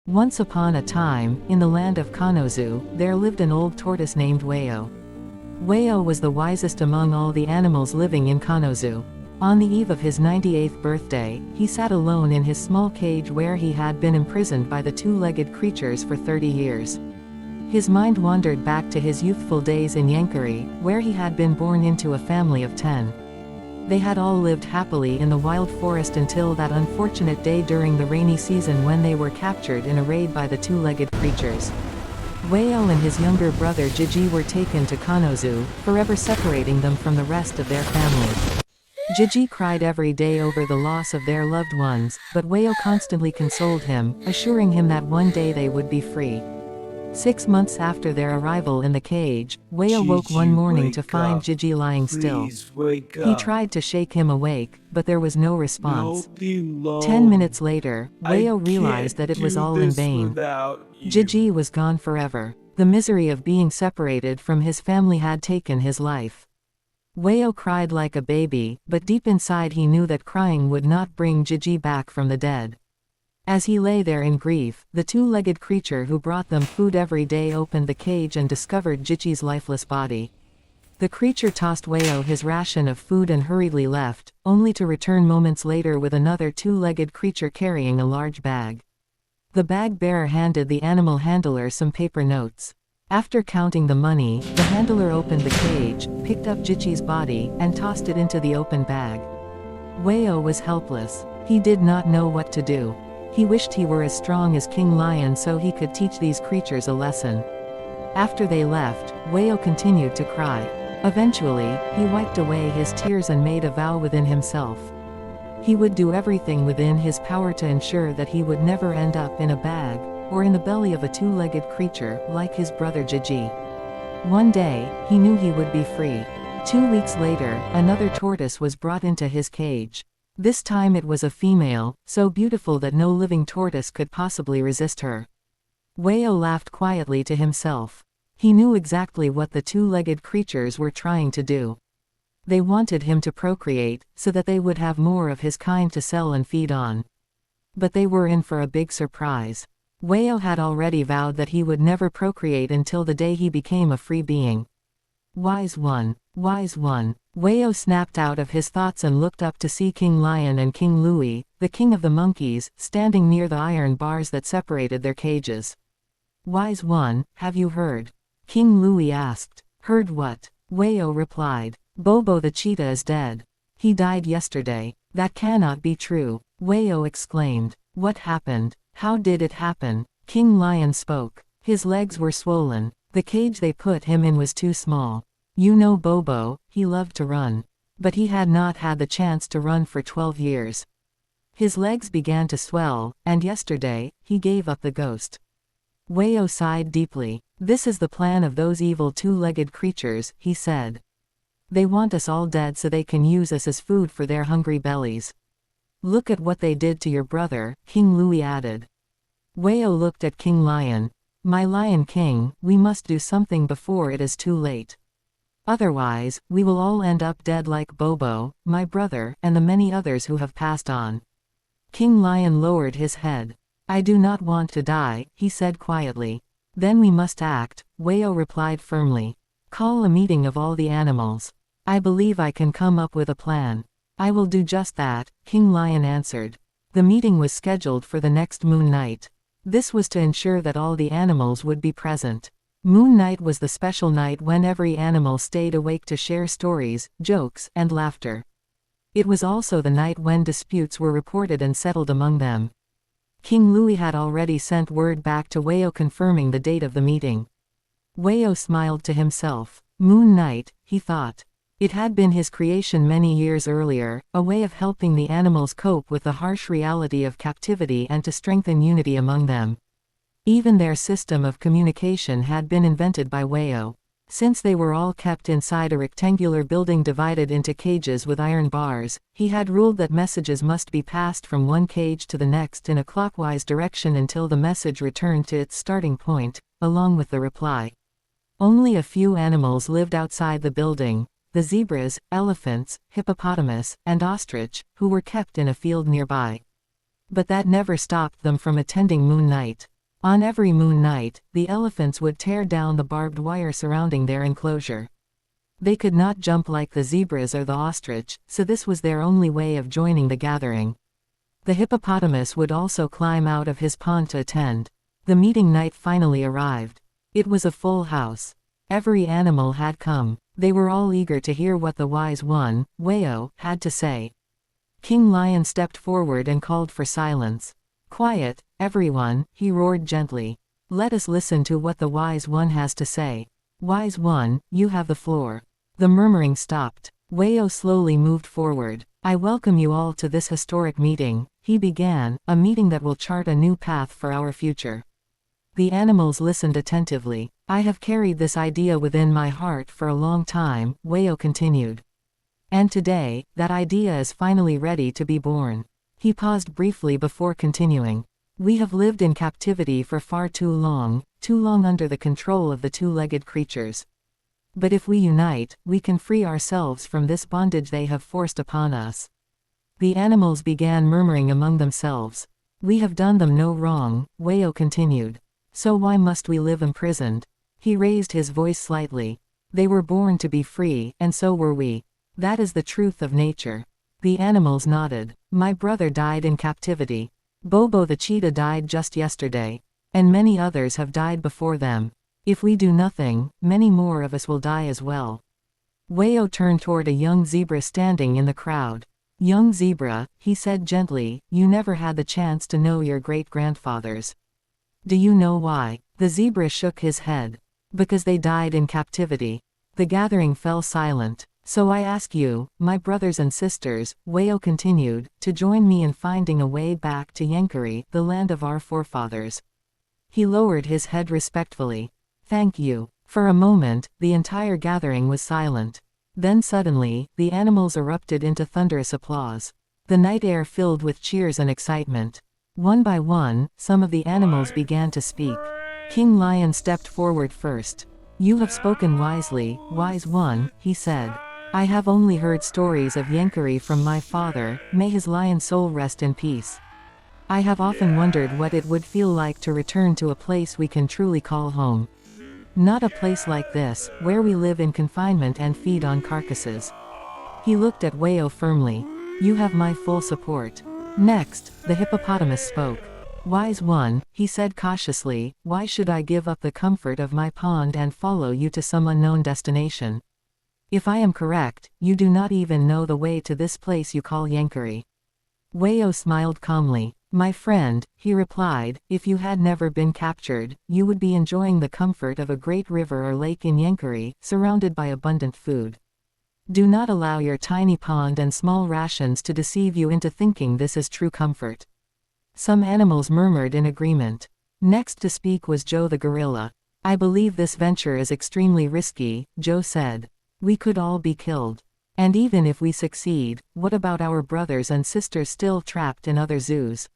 Once upon a time, in the land of Kanozu, there lived an old tortoise named Wayo. Wayo was the wisest among all the animals living in Kanozu. On the eve of his 98th birthday, he sat alone in his small cage where he had been imprisoned by the two-legged creatures for 30 years. His mind wandered back to his youthful days in Yankari, where he had been born into a family of 10. They had all lived happily in the wild forest until that unfortunate day during the rainy season when they were captured in a raid by the two-legged creatures. Wayo and his younger brother Jiji were taken to Kanozu, forever separating them from the rest of their family. Jiji cried every day over the loss of their loved ones, but Wayo constantly consoled him, assuring him that one day they would be free. 6 months after their arrival in the cage, Wayo woke one morning to find Jiji lying still. He tried to shake him awake, but there was no response. 10 minutes later, Wayo realized that it was all in vain. Jiji was gone forever. The misery of being separated from his family had taken his life. Wayo cried like a baby, but deep inside he knew that crying would not bring Jiji back from the dead. As he lay there in grief, the two-legged creature who brought them food every day opened the cage and discovered Jiji's lifeless body. The creature tossed Wayo his ration of food and hurriedly left, only to return moments later with another two-legged creature carrying a large bag. The bag bearer handed the animal handler some paper notes. After counting the money, the handler opened the cage, picked up Jiji's body, and tossed it into the open bag. Wayo was helpless. He did not know what to do. He wished he were as strong as King Lion so he could teach these creatures a lesson. After they left, Wayo continued to cry. Eventually, he wiped away his tears and made a vow within himself. He would do everything within his power to ensure that he would never end up in a bag, or in the belly of a two-legged creature, like his brother Jiji. One day, he knew he would be free. 2 weeks later, another tortoise was brought into his cage. This time it was a female, so beautiful that no living tortoise could possibly resist her. Wayo laughed quietly to himself. He knew exactly what the two-legged creatures were trying to do. They wanted him to procreate, so that they would have more of his kind to sell and feed on. But they were in for a big surprise. Wayo had already vowed that he would never procreate until the day he became a free being. Wise one, wise one. Wayo snapped out of his thoughts and looked up to see King Lion and King Louie, the king of the monkeys, standing near the iron bars that separated their cages. Wise one, have you heard? King Louie asked. Heard what? Wayo replied. Bobo the cheetah is dead. He died yesterday. That cannot be true. Wayo exclaimed. What happened? How did it happen? King Lion spoke. His legs were swollen. The cage they put him in was too small. You know Bobo, he loved to run. But he had not had the chance to run for 12 years. His legs began to swell, and yesterday, he gave up the ghost. Wayo sighed deeply. This is the plan of those evil two-legged creatures, he said. They want us all dead so they can use us as food for their hungry bellies. Look at what they did to your brother, King Louie added. Wayo looked at King Lion. My Lion King, we must do something before it is too late. Otherwise, we will all end up dead like Bobo, my brother, and the many others who have passed on. King Lion lowered his head. I do not want to die, he said quietly. Then we must act, Wayo replied firmly. Call a meeting of all the animals. I believe I can come up with a plan. I will do just that, King Lion answered. The meeting was scheduled for the next moon night. This was to ensure that all the animals would be present. Moon night was the special night when every animal stayed awake to share stories, jokes, and laughter. It was also the night when disputes were reported and settled among them. King Louie had already sent word back to Wayo confirming the date of the meeting. Wayo smiled to himself. Moon night, he thought. It had been his creation many years earlier, a way of helping the animals cope with the harsh reality of captivity and to strengthen unity among them. Even their system of communication had been invented by Wayo. Since they were all kept inside a rectangular building divided into cages with iron bars, he had ruled that messages must be passed from one cage to the next in a clockwise direction until the message returned to its starting point, along with the reply. Only a few animals lived outside the building. The zebras, elephants, hippopotamus, and ostrich, who were kept in a field nearby. But that never stopped them from attending Moon Night. On every moon night, the elephants would tear down the barbed wire surrounding their enclosure. They could not jump like the zebras or the ostrich, so this was their only way of joining the gathering. The hippopotamus would also climb out of his pond to attend. The meeting night finally arrived. It was a full house. Every animal had come. They were all eager to hear what the wise one, Wayo, had to say. King Lion stepped forward and called for silence. "Quiet, everyone," he roared gently. "Let us listen to what the wise one has to say. Wise one, you have the floor." The murmuring stopped. Wayo slowly moved forward. "I welcome you all to this historic meeting," he began, "a meeting that will chart a new path for our future." The animals listened attentively. "I have carried this idea within my heart for a long time," Wayo continued. "And today, that idea is finally ready to be born." He paused briefly before continuing. "We have lived in captivity for far too long under the control of the two-legged creatures. But if we unite, we can free ourselves from this bondage they have forced upon us." The animals began murmuring among themselves. "We have done them no wrong," Wayo continued. "So why must we live imprisoned?" He raised his voice slightly. "They were born to be free, and so were we. That is the truth of nature." The animals nodded. "My brother died in captivity. Bobo the cheetah died just yesterday. And many others have died before them. If we do nothing, many more of us will die as well." Wayo turned toward a young zebra standing in the crowd. "Young zebra," he said gently, "you never had the chance to know your great-grandfathers. Do you know why?" The zebra shook his head. "Because they died in captivity." The gathering fell silent. "So I ask you, my brothers and sisters," Wayo continued, "to join me in finding a way back to Yankari, the land of our forefathers." He lowered his head respectfully. "Thank you." For a moment, the entire gathering was silent. Then suddenly, the animals erupted into thunderous applause. The night air filled with cheers and excitement. One by one, some of the animals began to speak. King Lion stepped forward first. "You have spoken wisely, wise one," he said. "I have only heard stories of Yankari from my father, may his lion soul rest in peace. I have often wondered what it would feel like to return to a place we can truly call home. Not a place like this, where we live in confinement and feed on carcasses." He looked at Wayo firmly. "You have my full support." Next, the hippopotamus spoke. "Wise one," he said cautiously, "why should I give up the comfort of my pond and follow you to some unknown destination? If I am correct, you do not even know the way to this place you call Yankari." Wayo smiled calmly. "My friend," he replied, "if you had never been captured, you would be enjoying the comfort of a great river or lake in Yankari, surrounded by abundant food. Do not allow your tiny pond and small rations to deceive you into thinking this is true comfort." Some animals murmured in agreement. Next to speak was Joe the gorilla. "I believe this venture is extremely risky," Joe said. "We could all be killed. And even if we succeed, what about our brothers and sisters still trapped in other zoos?"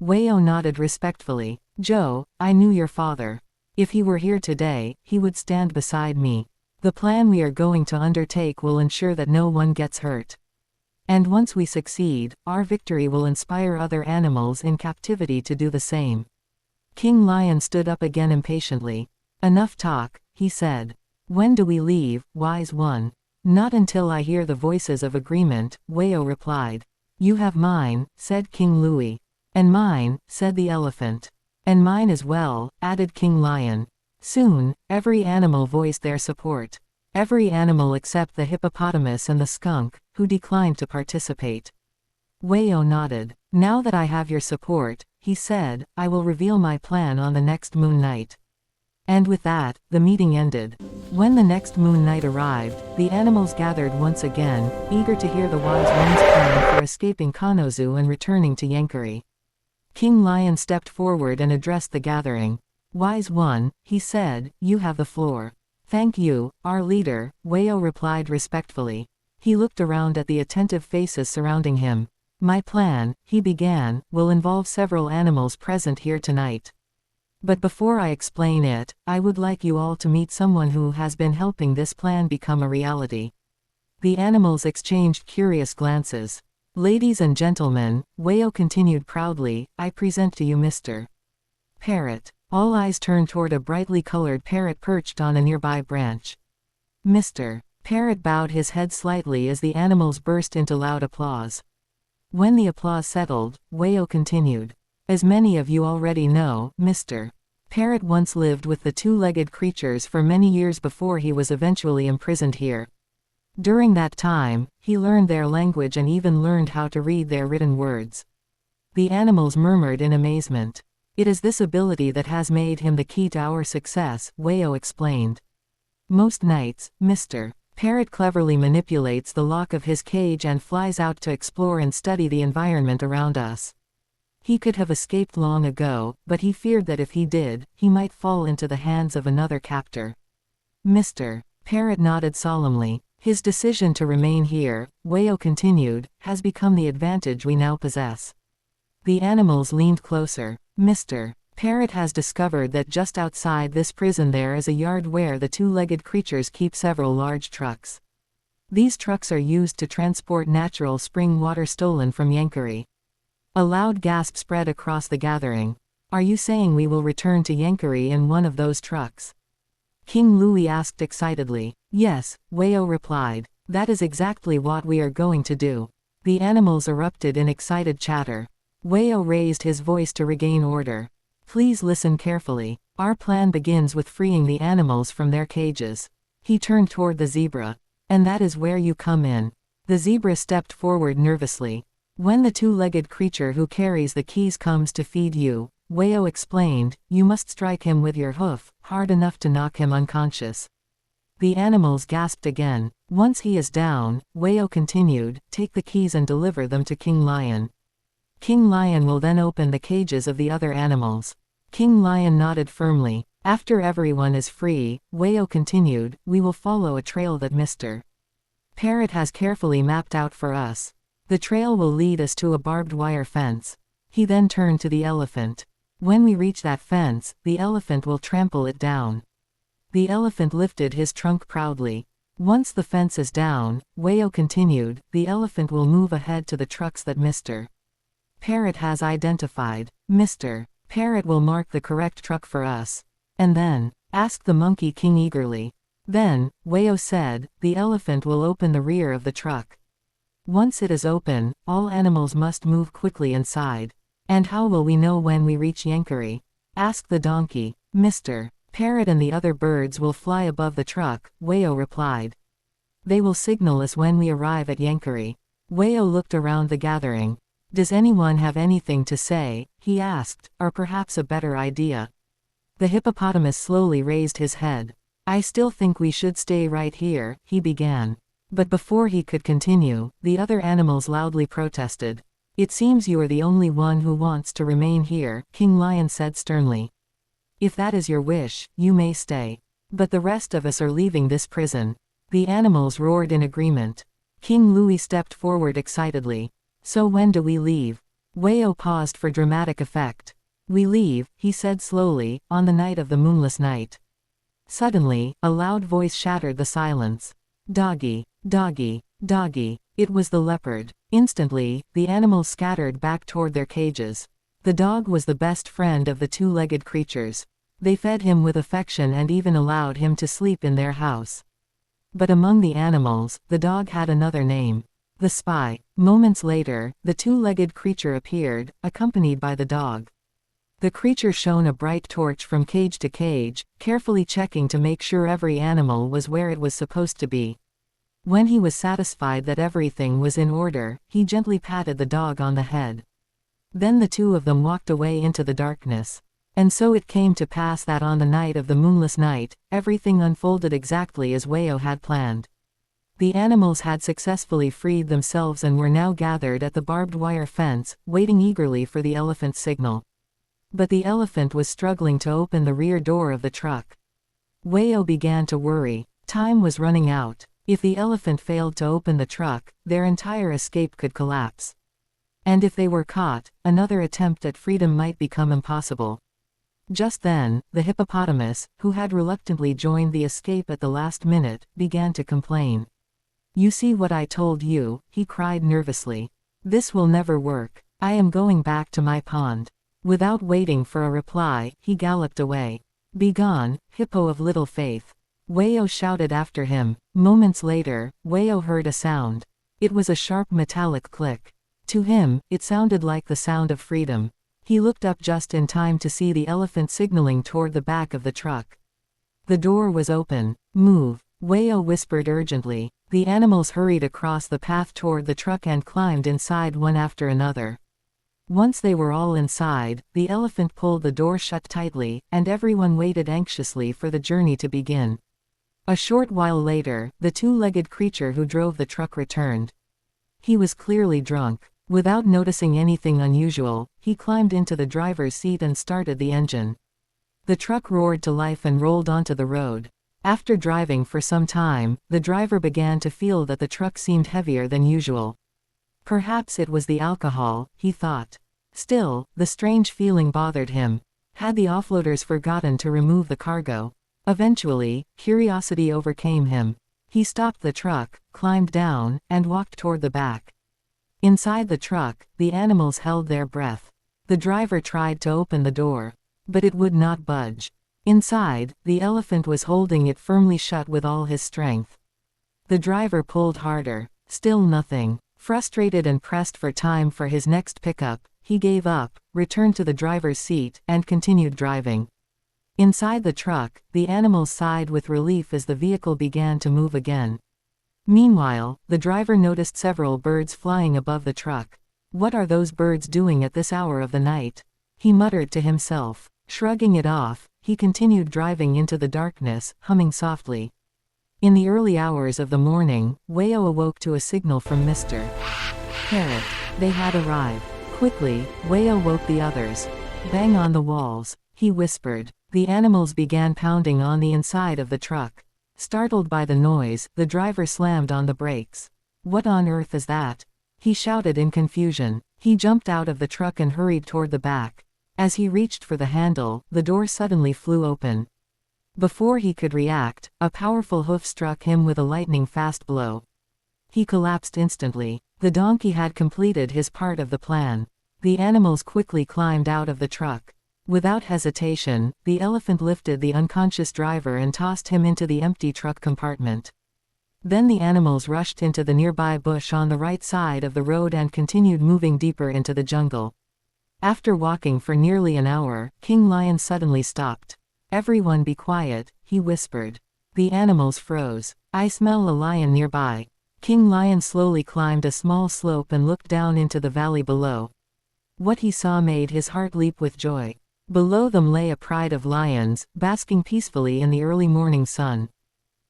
Wayo nodded respectfully. "Joe, I knew your father. If he were here today, he would stand beside me. The plan we are going to undertake will ensure that no one gets hurt. And once we succeed, our victory will inspire other animals in captivity to do the same." King Lion stood up again impatiently. "Enough talk," he said. "When do we leave, wise one?" "Not until I hear the voices of agreement," Wayo replied. "You have mine," said King Louie. "And mine," said the elephant. "And mine as well," added King Lion. Soon, every animal voiced their support. Every animal except the hippopotamus and the skunk, who declined to participate. Wayo nodded. "Now that I have your support," he said, "I will reveal my plan on the next moon night." And with that, the meeting ended. When the next moon night arrived, the animals gathered once again, eager to hear the wise one's plan for escaping Kanozu and returning to Yankari. King Lion stepped forward and addressed the gathering. "Wise one," he said, "you have the floor." "Thank you, our leader," Wayo replied respectfully. He looked around at the attentive faces surrounding him. "My plan," he began, "will involve several animals present here tonight. But before I explain it, I would like you all to meet someone who has been helping this plan become a reality." The animals exchanged curious glances. "Ladies and gentlemen," Wayo continued proudly, "I present to you Mr. Parrot. All eyes turned toward a brightly colored parrot perched on a nearby branch. Mr. Parrot bowed his head slightly as the animals burst into loud applause. When the applause settled, Wayo continued. As many of you already know, Mr. Parrot once lived with the two-legged creatures for many years before he was eventually imprisoned here. During that time, he learned their language and even learned how to read their written words. The animals murmured in amazement. It is this ability that has made him the key to our success, Wayo explained. Most nights, Mr. Parrot cleverly manipulates the lock of his cage and flies out to explore and study the environment around us. He could have escaped long ago, but he feared that if he did, he might fall into the hands of another captor. Mr. Parrot nodded solemnly. His decision to remain here, Wayo continued, has become the advantage we now possess. The animals leaned closer. Mr. Parrot has discovered that just outside this prison there is a yard where the two-legged creatures keep several large trucks. These trucks are used to transport natural spring water stolen from Yankari. A loud gasp spread across the gathering. Are you saying we will return to Yankari in one of those trucks? King Louis asked excitedly. Yes, Wayo replied. That is exactly what we are going to do. The animals erupted in excited chatter. Wayo raised his voice to regain order. Please listen carefully. Our plan begins with freeing the animals from their cages. He turned toward the zebra. And that is where you come in. The zebra stepped forward nervously. When the two-legged creature who carries the keys comes to feed you, Wayo explained, you must strike him with your hoof, hard enough to knock him unconscious. The animals gasped again. Once he is down, Wayo continued, take the keys and deliver them to King Lion. King Lion will then open the cages of the other animals. King Lion nodded firmly. After everyone is free, Wayo continued, we will follow a trail that Mr. Parrot has carefully mapped out for us. The trail will lead us to a barbed wire fence. He then turned to the elephant. When we reach that fence, the elephant will trample it down. The elephant lifted his trunk proudly. Once the fence is down, Wayo continued, the elephant will move ahead to the trucks that Mr. Parrot has identified. Mr. Parrot will mark the correct truck for us. And then, asked the Monkey King eagerly. Then, Wayo said, the elephant will open the rear of the truck. Once it is open, all animals must move quickly inside. And how will we know when we reach Yankari? Asked the donkey. Mr. Parrot and the other birds will fly above the truck, Wayo replied. They will signal us when we arrive at Yankari. Wayo looked around the gathering. Does anyone have anything to say? He asked, or perhaps a better idea. The hippopotamus slowly raised his head. I still think we should stay right here, he began. But before he could continue, the other animals loudly protested. It seems you are the only one who wants to remain here, King Lion said sternly. If that is your wish, you may stay. But the rest of us are leaving this prison. The animals roared in agreement. King Louis stepped forward excitedly. So when do we leave? Wayo paused for dramatic effect. We leave, he said slowly, on the night of the moonless night. Suddenly, a loud voice shattered the silence. Doggy, doggy, doggy. It was the leopard. Instantly, the animals scattered back toward their cages. The dog was the best friend of the two-legged creatures. They fed him with affection and even allowed him to sleep in their house. But among the animals, the dog had another name. The spy. Moments later, the two-legged creature appeared, accompanied by the dog. The creature shone a bright torch from cage to cage, carefully checking to make sure every animal was where it was supposed to be. When he was satisfied that everything was in order, he gently patted the dog on the head. Then the two of them walked away into the darkness. And so it came to pass that on the night of the moonless night, everything unfolded exactly as Wayo had planned. The animals had successfully freed themselves and were now gathered at the barbed wire fence, waiting eagerly for the elephant's signal. But the elephant was struggling to open the rear door of the truck. Wayo began to worry. Time was running out. If the elephant failed to open the truck, their entire escape could collapse. And if they were caught, another attempt at freedom might become impossible. Just then, the hippopotamus, who had reluctantly joined the escape at the last minute, began to complain. You see what I told you, he cried nervously. This will never work. I am going back to my pond. Without waiting for a reply, he galloped away. "Begone, hippo of little faith!" Wayo shouted after him. Moments later, Wayo heard a sound. It was a sharp metallic click. To him, it sounded like the sound of freedom. He looked up just in time to see the elephant signaling toward the back of the truck. The door was open. "Move," Wayo whispered urgently. The animals hurried across the path toward the truck and climbed inside one after another. Once they were all inside, the elephant pulled the door shut tightly, and everyone waited anxiously for the journey to begin. A short while later, the two-legged creature who drove the truck returned. He was clearly drunk. Without noticing anything unusual, he climbed into the driver's seat and started the engine. The truck roared to life and rolled onto the road. After driving for some time, the driver began to feel that the truck seemed heavier than usual. Perhaps it was the alcohol, he thought. Still, the strange feeling bothered him. Had the offloaders forgotten to remove the cargo? Eventually, curiosity overcame him. He stopped the truck, climbed down, and walked toward the back. Inside the truck, the animals held their breath. The driver tried to open the door, but it would not budge. Inside, the elephant was holding it firmly shut with all his strength. The driver pulled harder. Still nothing. Frustrated and pressed for time for his next pickup, he gave up, returned to the driver's seat, and continued driving. Inside the truck, the animals sighed with relief as the vehicle began to move again. Meanwhile, the driver noticed several birds flying above the truck. "What are those birds doing at this hour of the night?" he muttered to himself. Shrugging it off, he continued driving into the darkness, humming softly. In the early hours of the morning, Wayo awoke to a signal from Mr. Parrot. They had arrived. Quickly, Wayo woke the others. "Bang on the walls," he whispered. The animals began pounding on the inside of the truck. Startled by the noise, the driver slammed on the brakes. "What on earth is that?" he shouted in confusion. He jumped out of the truck and hurried toward the back. As he reached for the handle, the door suddenly flew open. Before he could react, a powerful hoof struck him with a lightning-fast blow. He collapsed instantly. The donkey had completed his part of the plan. The animals quickly climbed out of the truck. Without hesitation, the elephant lifted the unconscious driver and tossed him into the empty truck compartment. Then the animals rushed into the nearby bush on the right side of the road and continued moving deeper into the jungle. After walking for nearly an hour, King Lion suddenly stopped. "Everyone be quiet," he whispered. The animals froze. "I smell a lion nearby." King Lion slowly climbed a small slope and looked down into the valley below. What he saw made his heart leap with joy. Below them lay a pride of lions, basking peacefully in the early morning sun.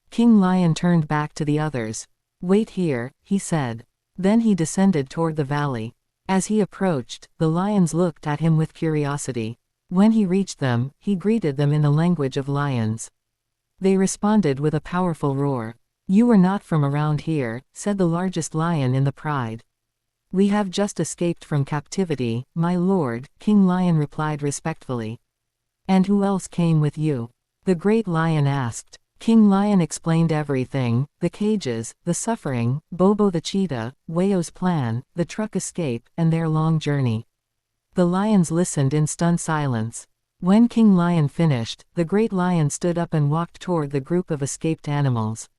King Lion turned back to the others. "Wait here," he said. Then he descended toward the valley. As he approached, the lions looked at him with curiosity. When he reached them, he greeted them in the language of lions. They responded with a powerful roar. "You are not from around here," said the largest lion in the pride. "We have just escaped from captivity, my lord," King Lion replied respectfully. "And who else came with you?" the great lion asked. King Lion explained everything: the cages, the suffering, Bobo the cheetah, Wayo's plan, the truck escape, and their long journey. The lions listened in stunned silence. When King Lion finished, the great lion stood up and walked toward the group of escaped animals.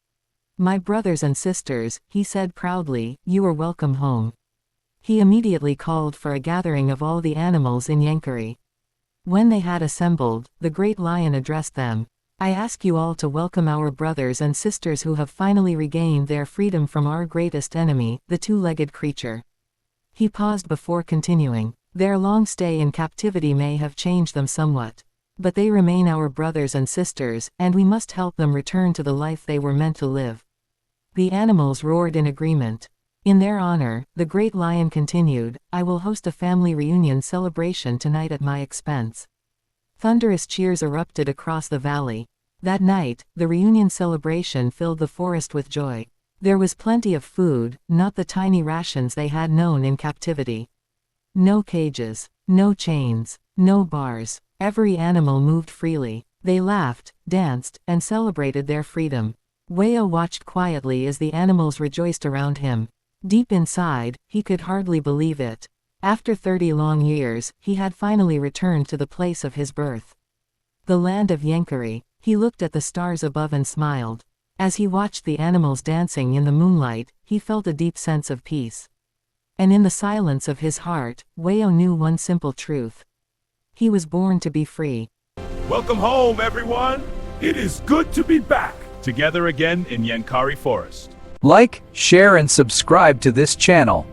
"My brothers and sisters," he said proudly, "you are welcome home." He immediately called for a gathering of all the animals in Yankari. When they had assembled, the great lion addressed them. "I ask you all to welcome our brothers and sisters who have finally regained their freedom from our greatest enemy, the two-legged creature." He paused before continuing. "Their long stay in captivity may have changed them somewhat. But they remain our brothers and sisters, and we must help them return to the life they were meant to live." The animals roared in agreement. In their honor, the great lion continued, "I will host a family reunion celebration tonight at my expense." Thunderous cheers erupted across the valley. That night, the reunion celebration filled the forest with joy. There was plenty of food, not the tiny rations they had known in captivity. No cages, no chains, no bars. Every animal moved freely. They laughed, danced, and celebrated their freedom. Wayo watched quietly as the animals rejoiced around him. Deep inside, he could hardly believe it. After 30 long years, he had finally returned to the place of his birth. The land of Yenkari. He looked at the stars above and smiled. As he watched the animals dancing in the moonlight, he felt a deep sense of peace. And in the silence of his heart, Wayo knew one simple truth. He was born to be free. Welcome home, everyone! It is good to be back, together again in Yenkari Forest. Like, share and subscribe to this channel.